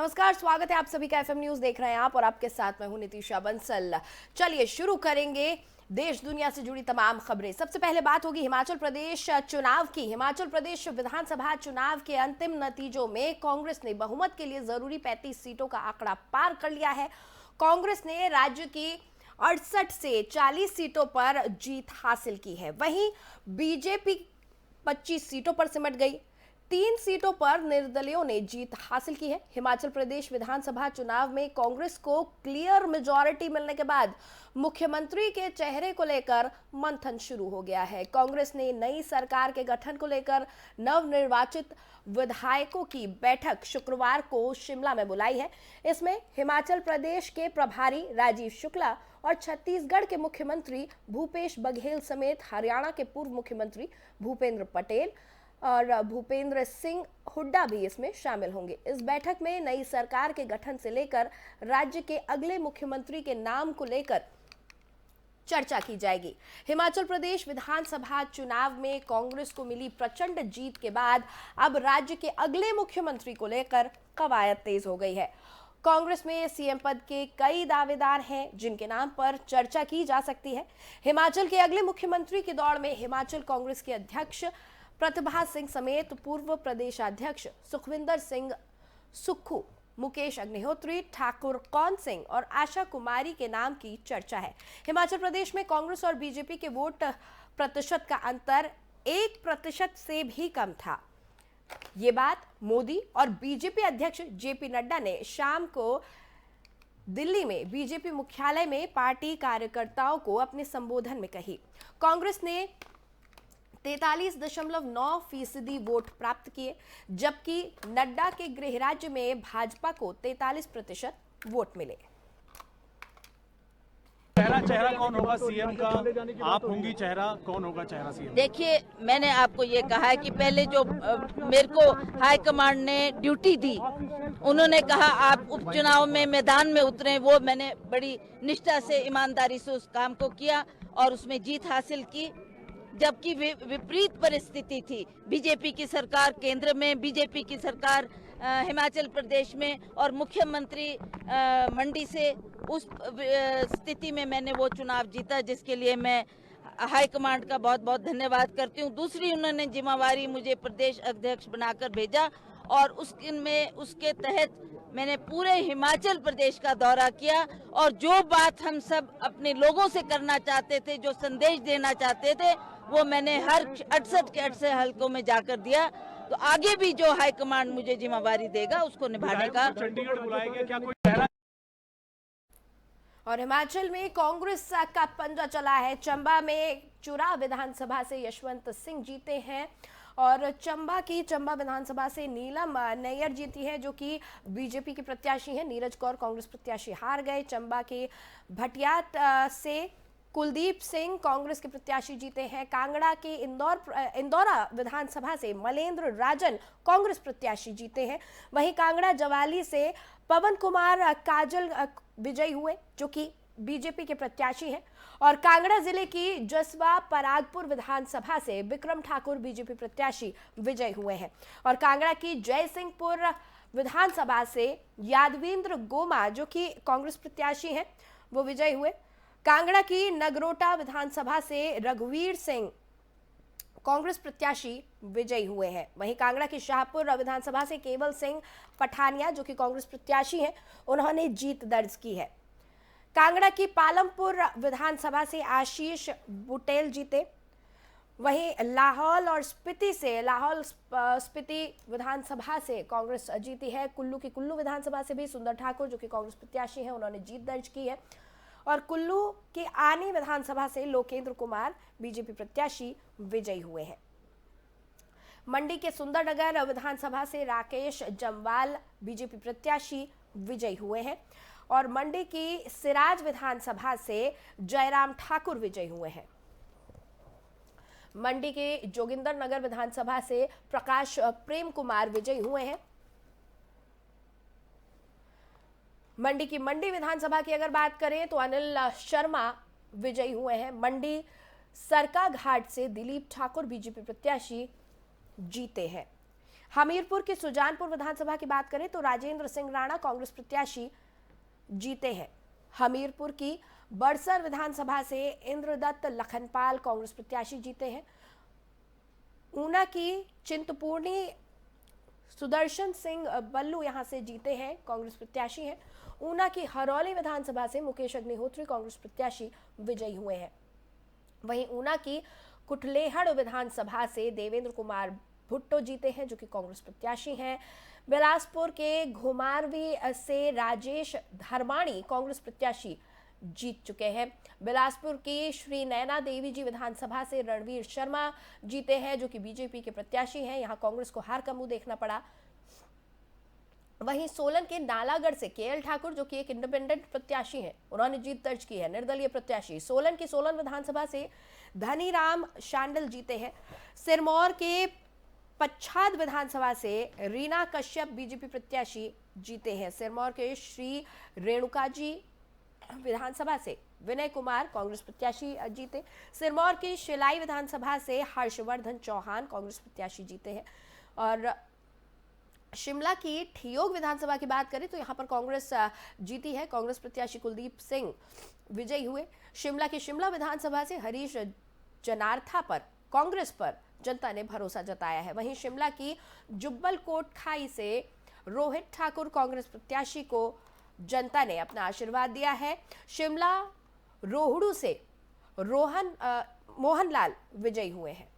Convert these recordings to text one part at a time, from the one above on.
नमस्कार, स्वागत है आप सभी का एफएम न्यूज देख रहे हैं आप और आपके साथ मैं हूं नितिशा बंसल। चलिए शुरू करेंगे देश दुनिया से जुड़ी तमाम खबरें। सबसे पहले बात होगी हिमाचल प्रदेश चुनाव की। हिमाचल प्रदेश विधानसभा चुनाव के अंतिम नतीजों में कांग्रेस ने बहुमत के लिए जरूरी 35 सीटों का आंकड़ा पार कर लिया है। कांग्रेस ने राज्य की 68 से 40 सीटों पर जीत हासिल की है। वहीं बीजेपी 25 सीटों पर सिमट गई। 3 सीटों पर निर्दलीयों ने जीत हासिल की है। हिमाचल प्रदेश विधानसभा चुनाव में कांग्रेस को क्लियर मेजॉरिटी मिलने के बाद मुख्यमंत्री के चेहरे को लेकर मंथन शुरू हो गया है। कांग्रेस ने नई सरकार के गठन को लेकर नवनिर्वाचित विधायकों की बैठक शुक्रवार को शिमला में बुलाई है। इसमें हिमाचल प्रदेश के प्रभारी राजीव शुक्ला और छत्तीसगढ़ के मुख्यमंत्री भूपेश बघेल समेत हरियाणा के पूर्व मुख्यमंत्री भूपेंद्र पटेल और भूपेंद्र सिंह हुड्डा भी इसमें शामिल होंगे। इस बैठक में नई सरकार के गठन से लेकर राज्य के अगले मुख्यमंत्री के नाम को लेकर चर्चा की जाएगी। हिमाचल प्रदेश विधानसभा चुनाव में कांग्रेस को मिली प्रचंड जीत के बाद अब राज्य के अगले मुख्यमंत्री को लेकर कवायद तेज हो गई है। कांग्रेस में सीएम पद के कई दावेदार हैं जिनके नाम पर चर्चा की जा सकती है। हिमाचल के अगले मुख्यमंत्री की दौड़ में हिमाचल कांग्रेस के अध्यक्ष प्रतिभा सिंह समेत पूर्व प्रदेशाध्यक्ष सुखविंदर सिंह सुक्खू, मुकेश अग्निहोत्री, ठाकुर कौन सिंह और आशा कुमारी के नाम की चर्चा है। हिमाचल प्रदेश में कांग्रेस और बीजेपी के वोट प्रतिशत का अंतर 1% से भी कम था। ये बात मोदी और बीजेपी अध्यक्ष जेपी नड्डा ने शाम को दिल्ली में बीजेपी मुख्यालय में पार्टी कार्यकर्ताओं को अपने संबोधन में कही। कांग्रेस ने 43.9% वोट प्राप्त किए, जबकि नड्डा के गृह राज्य में भाजपा को 43% वोट मिले। चेहरा कौन होगा सीएम का? आप होंगी चेहरा, कौन होगा चेहरा सीएम? देखिए, मैंने आपको ये कहा है कि पहले जो मेरे को हाईकमांड ने ड्यूटी दी, उन्होंने कहा आप उपचुनाव में मैदान में उतरे, वो मैंने बड़ी निष्ठा से ईमानदारी से उस काम को किया और उसमें जीत हासिल की। जबकि विपरीत परिस्थिति थी, बीजेपी की सरकार केंद्र में, बीजेपी की सरकार हिमाचल प्रदेश में और मुख्यमंत्री मंडी से, उस स्थिति में मैंने वो चुनाव जीता, जिसके लिए मैं हाईकमांड का बहुत बहुत धन्यवाद करती हूँ। दूसरी, उन्होंने जिम्मेवारी मुझे प्रदेश अध्यक्ष बनाकर भेजा और उसके तहत मैंने पूरे हिमाचल प्रदेश का दौरा किया और जो बात हम सब अपने लोगों से करना चाहते थे, जो संदेश देना चाहते थे, वो मैंने हर 68 के 68 हलकों में जाकर दिया। तो आगे भी जो हाईकमांड मुझे जिम्मेवारी देगा उसको निभाने का। चंडीगढ़ बुलाएंगे क्या कोई चेहरा? और हिमाचल में कांग्रेस का पंजा चला है। चंबा में चुरा विधानसभा से यशवंत सिंह जीते हैं और चंबा विधानसभा से नीलम नैयर जीती है, जो कि बीजेपी की प्रत्याशी है। नीरज कौर कांग्रेस प्रत्याशी हार गए। चंबा के भटियात से कुलदीप सिंह कांग्रेस के प्रत्याशी जीते हैं। कांगड़ा के इंदौरा विधानसभा से मलेंद्र राजन कांग्रेस प्रत्याशी जीते हैं। वहीं कांगड़ा जवाली से पवन कुमार काजल विजयी हुए, जो कि बीजेपी के प्रत्याशी हैं। और कांगड़ा जिले की जसवा परागपुर विधानसभा से विक्रम ठाकुर बीजेपी प्रत्याशी विजयी हुए हैं। और कांगड़ा की जयसिंहपुर विधानसभा से यादवेंद्र गोमा, जो कि कांग्रेस प्रत्याशी हैं, वो विजयी हुए। कांगड़ा की नगरोटा विधानसभा से रघुवीर सिंह कांग्रेस प्रत्याशी विजयी हुए हैं। वहीं कांगड़ा की शाहपुर विधानसभा से केवल सिंह पठानिया, जो कि कांग्रेस प्रत्याशी हैं, उन्होंने जीत दर्ज की है। कांगड़ा की पालमपुर विधानसभा से आशीष बुटेल जीते। वहीं लाहौल स्पीति विधानसभा से कांग्रेस जीती है। कुल्लू की कुल्लू विधानसभा से भी सुंदर ठाकुर, जो कि कांग्रेस प्रत्याशी हैं, उन्होंने जीत दर्ज की है। और कुल्लू की आनी विधानसभा से लोकेंद्र कुमार बीजेपी प्रत्याशी विजयी हुए हैं। मंडी के सुंदरनगर विधानसभा से राकेश जम्वाल बीजेपी प्रत्याशी विजयी हुए हैं। और मंडी की सिराज विधानसभा से जयराम ठाकुर विजयी हुए हैं। मंडी के जोगिंदर नगर विधानसभा से प्रकाश प्रेम कुमार विजयी हुए हैं। मंडी की मंडी विधानसभा की अगर बात करें तो अनिल शर्मा विजयी हुए हैं। मंडी सरका घाट से दिलीप ठाकुर बीजेपी प्रत्याशी जीते हैं। हमीरपुर की सुजानपुर विधानसभा की बात करें तो राजेंद्र सिंह राणा कांग्रेस प्रत्याशी जीते हैं। हमीरपुर की बड़सर विधानसभा से इंद्रदत्त लखनपाल कांग्रेस प्रत्याशी जीते हैं। ऊना की चिंतपूर्णी सुदर्शन सिंह बल्लू यहां से जीते हैं, कांग्रेस प्रत्याशी हैं। ऊना की हरौली विधानसभा से मुकेश अग्निहोत्री कांग्रेस प्रत्याशी विजयी हुए हैं। वहीं ऊना की कुटलेहड़ विधानसभा से देवेंद्र कुमार भुट्टो जीते हैं, जो कि कांग्रेस प्रत्याशी हैं। बिलासपुर के घुमारवी से राजेश धर्माणी कांग्रेस प्रत्याशी जीत चुके हैं। बिलासपुर की श्री नैना देवी जी विधानसभा से रणवीर शर्मा जीते हैं, जो कि बीजेपी के प्रत्याशी हैं। यहां कांग्रेस को हार का मुंह देखना पड़ा। वहीं सोलन के नालागढ़ से केएल ठाकुर, जो कि एक इंडिपेंडेंट प्रत्याशी हैं, उन्होंने जीत दर्ज की है। निर्दलीय प्रत्याशी सोलन की सोलन विधानसभा से धनीराम शांडल जीते हैं। सिरमौर के पच्छाद विधानसभा से रीना कश्यप बीजेपी प्रत्याशी जीते हैं। सिरमौर के श्री रेणुकाजी विधानसभा से विनय कुमार कांग्रेस प्रत्याशी जीते। सिरमौर की शिलाई विधानसभा से हर्षवर्धन चौहान कांग्रेस प्रत्याशी जीते हैं। और शिमला की ठियोग विधानसभा की बात करें तो यहां पर कांग्रेस जीती है। कांग्रेस प्रत्याशी कुलदीप सिंह विजयी हुए। शिमला की शिमला विधानसभा से हरीश जनार्था पर कांग्रेस पर जनता ने भरोसा जताया है। वहीं शिमला की जुब्बल कोटखाई से रोहित ठाकुर कांग्रेस प्रत्याशी को जनता ने अपना आशीर्वाद दिया है। शिमला रोहड़ू से मोहनलाल विजयी हुए हैं।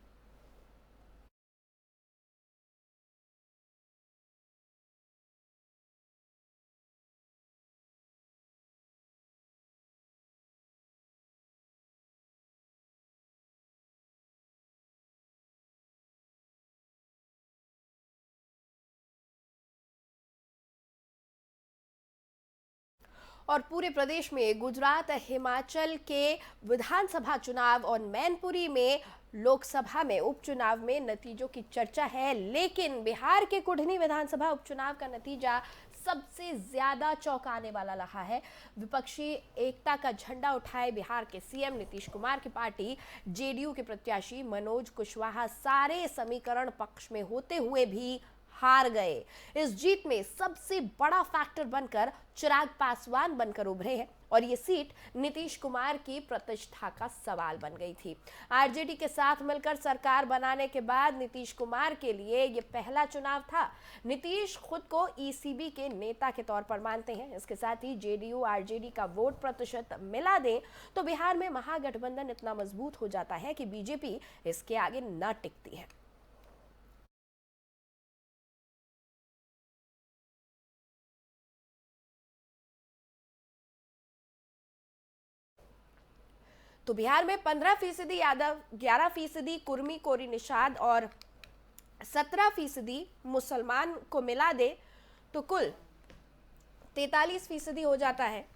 और पूरे प्रदेश में गुजरात, हिमाचल के विधानसभा चुनाव और मैनपुरी में लोकसभा में उपचुनाव में नतीजों की चर्चा है, लेकिन बिहार के कुढ़नी विधानसभा उपचुनाव का नतीजा सबसे ज्यादा चौंकाने वाला रहा है। विपक्षी एकता का झंडा उठाए बिहार के सीएम नीतीश कुमार की पार्टी जेडीयू के प्रत्याशी मनोज कुशवाहा सारे समीकरण पक्ष में होते हुए भी हार गए। इस जीत में सबसे बड़ा फैक्टर बनकर चिराग पासवान बनकर उभरे हैं और ये सीट नीतीश कुमार की प्रतिष्ठा का सवाल बन गई थी। आरजेडी के साथ मिलकर सरकार बनाने के बाद नीतीश कुमार के लिए ये पहला चुनाव था। नीतीश खुद को ईसीबी के नेता के तौर पर मानते हैं। इसके साथ ही जेडीयू आरजेडी का वोट प्रतिशत मिला दें तो बिहार में महागठबंधन इतना मजबूत हो जाता है कि बीजेपी इसके आगे न टिकती है। तो बिहार में 15% यादव, 11% कुर्मी कोरी निषाद और 17% मुसलमान को मिला दे तो कुल 43% हो जाता है।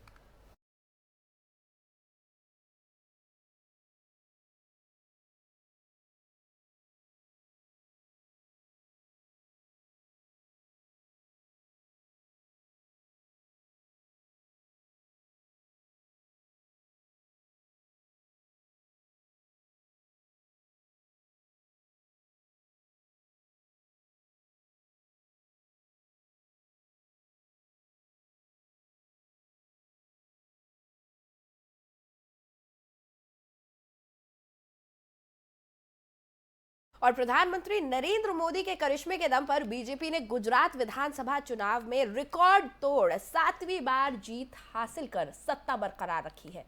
और प्रधानमंत्री नरेंद्र मोदी के करिश्मे के दम पर बीजेपी ने गुजरात विधानसभा चुनाव में रिकॉर्ड तोड़ 7वीं बार जीत हासिल कर सत्ता बरकरार रखी है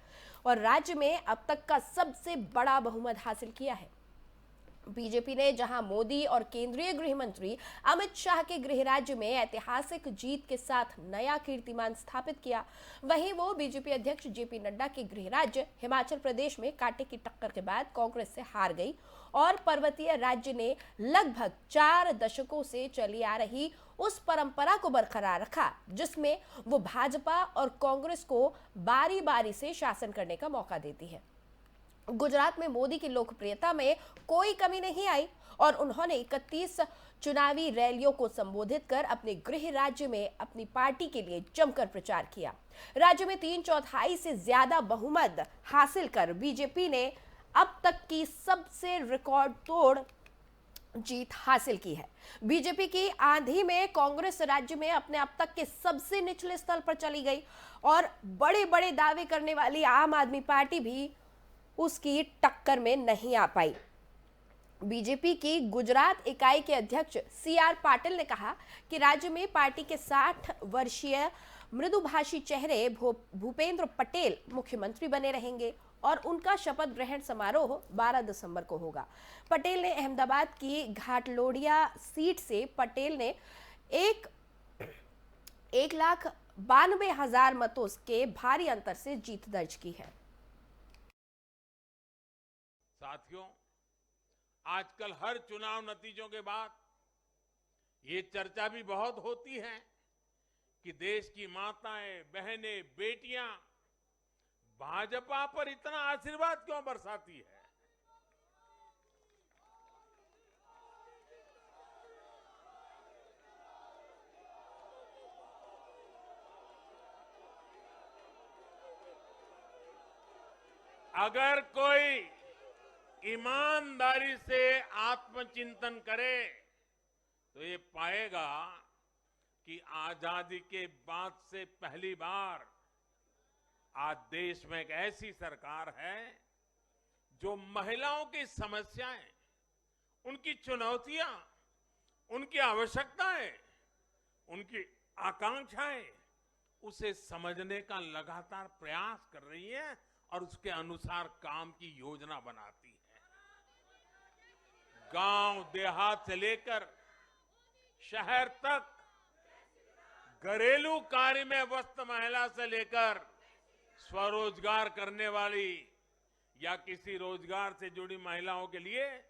और राज्य में अब तक का सबसे बड़ा बहुमत हासिल किया है। बीजेपी ने जहां मोदी और केंद्रीय गृह मंत्री अमित शाह के गृह राज्य में ऐतिहासिक जीत के साथ नया कीर्तिमान स्थापित किया, वहीं वो बीजेपी अध्यक्ष जेपी नड्डा के गृह राज्य हिमाचल प्रदेश में कांटे की टक्कर के बाद कांग्रेस से हार गई और पर्वतीय राज्य ने लगभग 4 दशकों से चली आ रही उस परंपरा को बरकरार रखा जिसमें वो भाजपा और कांग्रेस को बारी बारी से शासन करने का मौका देती है। गुजरात में मोदी की लोकप्रियता में कोई कमी नहीं आई और उन्होंने 31 चुनावी रैलियों को संबोधित कर अपने गृह राज्य में अपनी पार्टी के लिए जमकर प्रचार किया। राज्य में 3/4 से ज्यादा बहुमत हासिल कर बीजेपी ने अब तक की सबसे रिकॉर्ड तोड़ जीत हासिल की है। बीजेपी की आंधी में कांग्रेस राज्य में अपने अब तक के सबसे निचले स्तर पर चली गई और बड़े बड़े दावे करने वाली आम आदमी पार्टी भी उसकी टक्कर में नहीं आ पाई। बीजेपी की गुजरात इकाई के अध्यक्ष CR पाटिल ने कहा कि राज्य में पार्टी के 60 वर्षीय मृदुभाषी चेहरे भूपेंद्र पटेल मुख्यमंत्री बने रहेंगे और उनका शपथ ग्रहण समारोह 12 दिसंबर को होगा। पटेल ने अहमदाबाद की घाटलोडिया सीट से पटेल ने 1,92,000 मतों के भारी अंतर से जीत दर्ज की है। साथियों, आजकल हर चुनाव नतीजों के बाद ये चर्चा भी बहुत होती है कि देश की माताएं, बहनें, बेटियां भाजपा पर इतना आशीर्वाद क्यों बरसाती है। अगर कोई ईमानदारी से आत्मचिंतन करे तो ये पाएगा कि आजादी के बाद से पहली बार आज देश में एक ऐसी सरकार है जो महिलाओं की समस्याएं, उनकी चुनौतियां, उनकी आवश्यकताएं, उनकी आकांक्षाएं उसे समझने का लगातार प्रयास कर रही है और उसके अनुसार काम की योजना बनाती है। गांव देहात से लेकर शहर तक घरेलू कार्य में व्यस्त महिला से लेकर स्वरोजगार करने वाली या किसी रोजगार से जुड़ी महिलाओं के लिए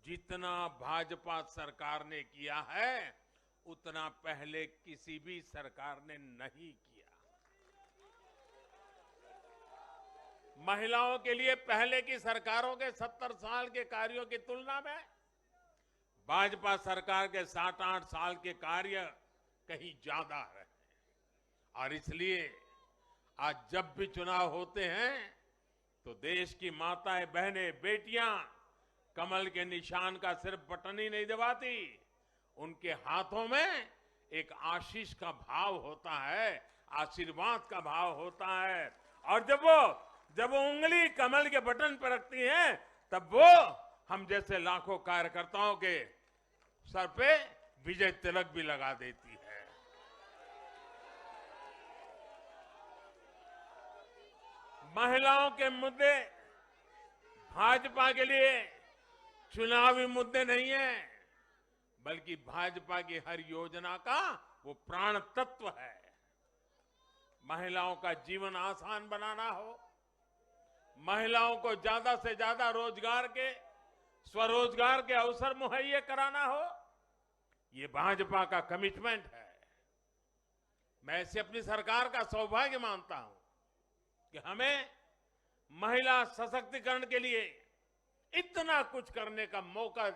जितना भाजपा सरकार ने किया है उतना पहले किसी भी सरकार ने नहीं किया। महिलाओं के लिए पहले की सरकारों के 70 साल के कार्यों की तुलना में भाजपा सरकार के 7-8 साल के कार्य कहीं ज्यादा है और इसलिए आज जब भी चुनाव होते हैं तो देश की माताएं, बहनें, बेटियां कमल के निशान का सिर्फ बटन ही नहीं दबाती, उनके हाथों में एक आशीष का भाव होता है, आशीर्वाद का भाव होता है और जब वो उंगली कमल के बटन पर रखती हैं तब वो हम जैसे लाखों कार्यकर्ताओं के सर पे विजय तिलक भी लगा देती है। महिलाओं के मुद्दे भाजपा के लिए चुनावी मुद्दे नहीं है, बल्कि भाजपा की हर योजना का वो प्राण तत्व है। महिलाओं का जीवन आसान बनाना हो, महिलाओं को ज्यादा से ज्यादा रोजगार के, स्वरोजगार के अवसर मुहैया कराना हो, ये भाजपा का कमिटमेंट है। मैं इसे अपनी सरकार का सौभाग्य मानता हूं कि हमें महिला सशक्तिकरण के लिए इतना कुछ करने का मौका